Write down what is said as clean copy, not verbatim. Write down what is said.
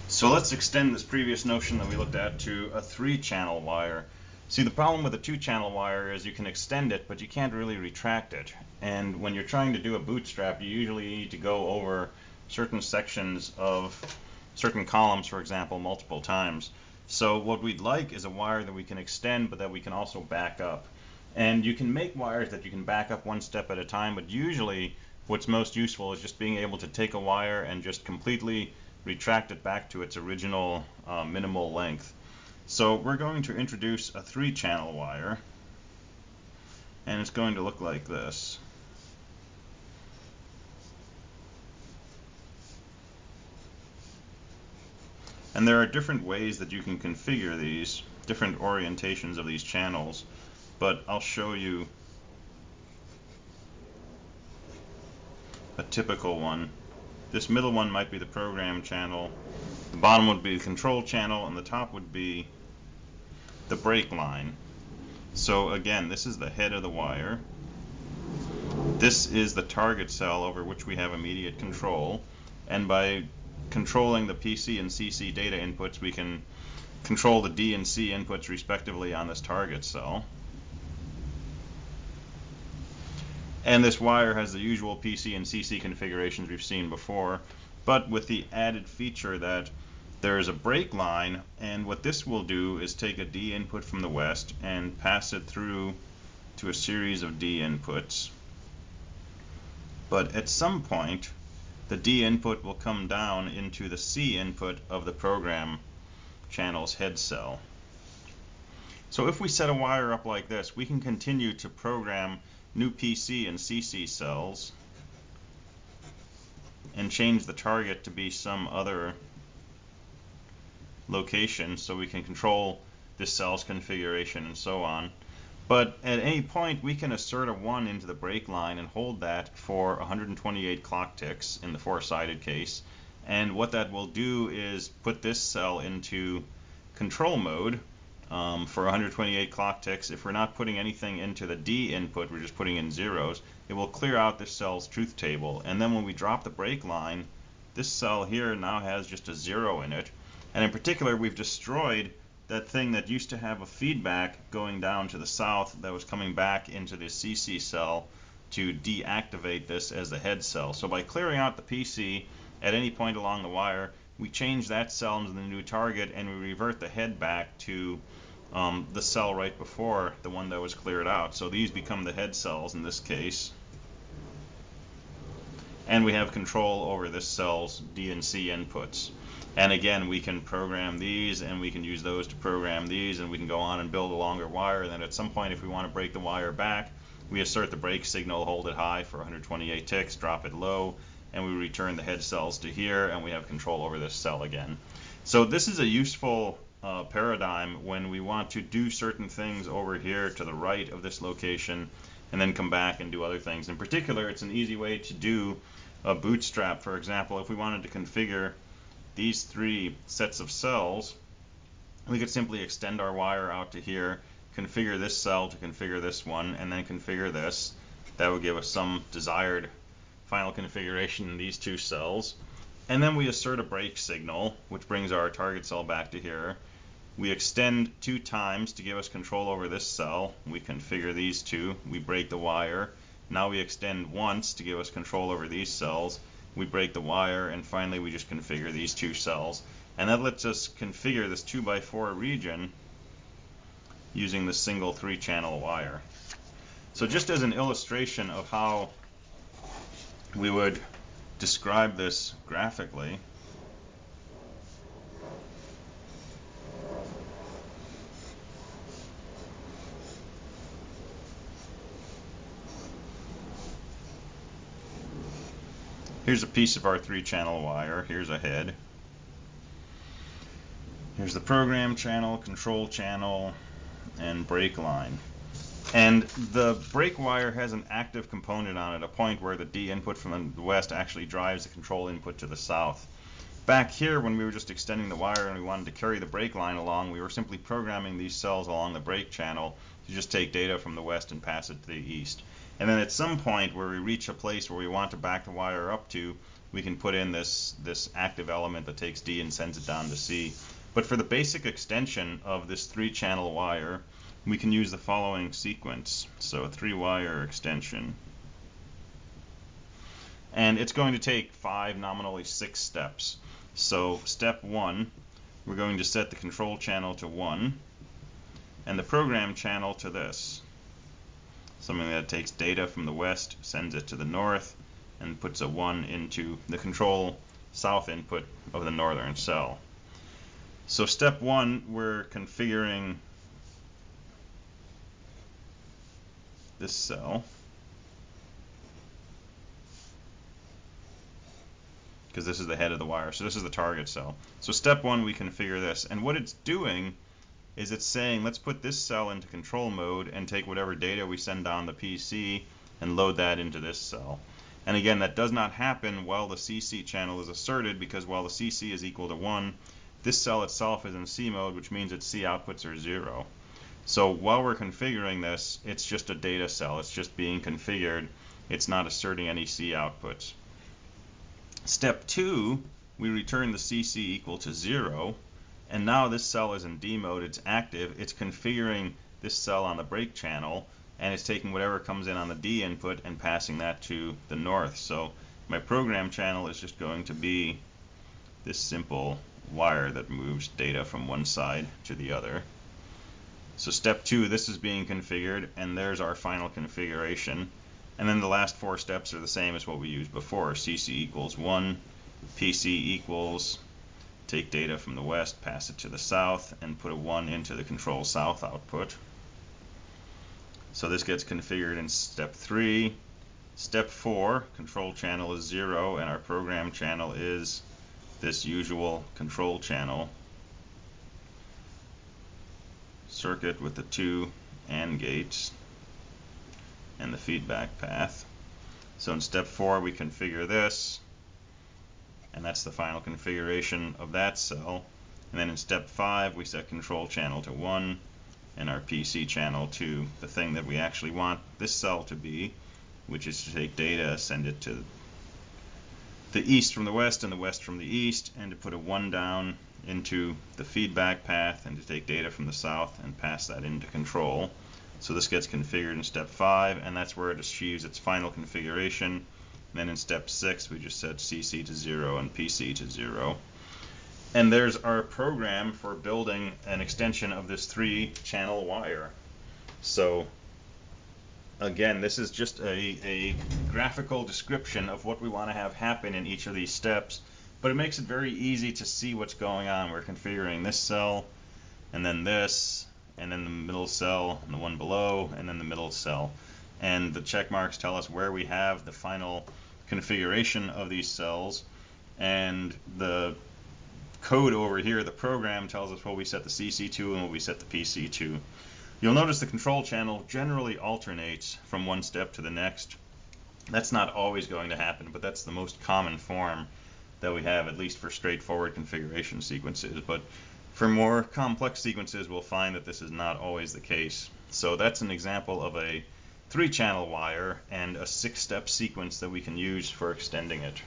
So let's extend this previous notion that we looked at to a 3-channel wire. See, the problem with a 2-channel wire is you can extend it, but you can't really retract it. And when you're trying to do a bootstrap, you usually need to go over certain sections of certain columns, for example, multiple times. So what we'd like is a wire that we can extend, but that we can also back up. And you can make wires that you can back up one step at a time, but usually what's most useful is just being able to take a wire and just completely retract it back to its original minimal length. So we're going to introduce a 3-channel wire, and it's going to look like this. And there are different ways that you can configure these, different orientations of these channels, but I'll show you a typical one. This middle one might be the program channel, the bottom would be the control channel, and the top would be the break line. So again, this is the head of the wire. This is the target cell over which we have immediate control, and by controlling the PC and CC data inputs, we can control the D and C inputs respectively on this target cell. And this wire has the usual PC and CC configurations we've seen before, but with the added feature that there is a break line, and what this will do is take a D input from the west and pass it through to a series of D inputs. But at some point, the D input will come down into the C input of the program channel's head cell. So if we set a wire up like this, we can continue to program new PC and CC cells and change the target to be some other location so we can control this cell's configuration and so on. But at any point we can assert a 1 into the break line and hold that for 128 clock ticks in the 4-sided case, and what that will do is put this cell into control mode for 128 clock ticks. If we're not putting anything into the D input, we're just putting in zeros, it will clear out this cell's truth table, and then when we drop the break line, this cell here now has just a 0 in it. And in particular, we've destroyed that thing that used to have a feedback going down to the south that was coming back into the CC cell to deactivate this as the head cell. So by clearing out the PC at any point along the wire, we change that cell into the new target, and we revert the head back to the cell right before the one that was cleared out. So these become the head cells in this case. And we have control over this cell's D and C inputs. And again, we can program these, and we can use those to program these, and we can go on and build a longer wire. And then at some point, if we want to break the wire back, we assert the break signal, hold it high for 128 ticks, drop it low, and we return the head cells to here, and we have control over this cell again. So this is a useful paradigm when we want to do certain things over here to the right of this location, and then come back and do other things. In particular, it's an easy way to do a bootstrap. For example, if we wanted to configure these 3 sets of cells, we could simply extend our wire out to here, configure this cell to configure this one, and then configure this. That would give us some desired final configuration in these 2 cells. And then we assert a break signal, which brings our target cell back to here. We extend 2 times to give us control over this cell. We configure these 2. We break the wire. Now we extend once to give us control over these cells. We break the wire, and finally we just configure these 2 cells. And that lets us configure this 2x4 region using the single 3-channel wire. So just as an illustration of how we would describe this graphically, here's a piece of our 3-channel wire. Here's a head. Here's the program channel, control channel, and break line. And the break wire has an active component on it, a point where the D input from the west actually drives the control input to the south. Back here, when we were just extending the wire and we wanted to carry the break line along, we were simply programming these cells along the break channel to just take data from the west and pass it to the east. And then at some point where we reach a place where we want to back the wire up to, we can put in this active element that takes D and sends it down to C. But for the basic extension of this 3-channel wire, we can use the following sequence. So a 3-wire extension. And it's going to take 5, nominally 6 steps. So step 1, we're going to set the control channel to 1 and the program channel to this. Something that takes data from the west, sends it to the north, and puts a 1 into the control south input of the northern cell. So step 1, we're configuring this cell, because this is the head of the wire, so this is the target cell. So step 1, we configure this, and what it's doing is it's saying, let's put this cell into control mode and take whatever data we send down the PC and load that into this cell. And again, that does not happen while the CC channel is asserted, because while the CC is equal to 1, this cell itself is in C mode, which means its C outputs are 0. So while we're configuring this, it's just a data cell. It's just being configured. It's not asserting any C outputs. Step 2, we return the CC equal to 0, and now this cell is in D mode. It's active. It's configuring this cell on the break channel, and it's taking whatever comes in on the D input and passing that to the north. So my program channel is just going to be this simple wire that moves data from one side to the other. So step 2, this is being configured, and there's our final configuration. And then the last 4 steps are the same as what we used before. CC equals 1, PC equals, take data from the west, pass it to the south, and put a 1 into the control south output. So this gets configured in step 3. Step 4, control channel is 0, and our program channel is this usual control channel circuit with the 2 AND gates and the feedback path. So in step 4, we configure this, and that's the final configuration of that cell. And then in step 5, we set control channel to 1 and our PC channel to the thing that we actually want this cell to be, which is to take data, send it to the east from the west and the west from the east, and to put a 1 down into the feedback path, and to take data from the south and pass that into control. So this gets configured in step 5, and that's where it achieves its final configuration. And then in step 6, we just set CC to 0 and PC to 0. And there's our program for building an extension of this 3-channel wire. So again, this is just a graphical description of what we want to have happen in each of these steps, but it makes it very easy to see what's going on. We're configuring this cell, and then this, and then the middle cell, and the one below, and then the middle cell. And the check marks tell us where we have the final configuration of these cells, and the code over here, the program, tells us what we set the CC to and what we set the PC to. You'll notice the control channel generally alternates from one step to the next. That's not always going to happen, but that's the most common form that we have, at least for straightforward configuration sequences. But for more complex sequences, we'll find that this is not always the case. So that's an example of a 3-channel wire and a 6-step sequence that we can use for extending it.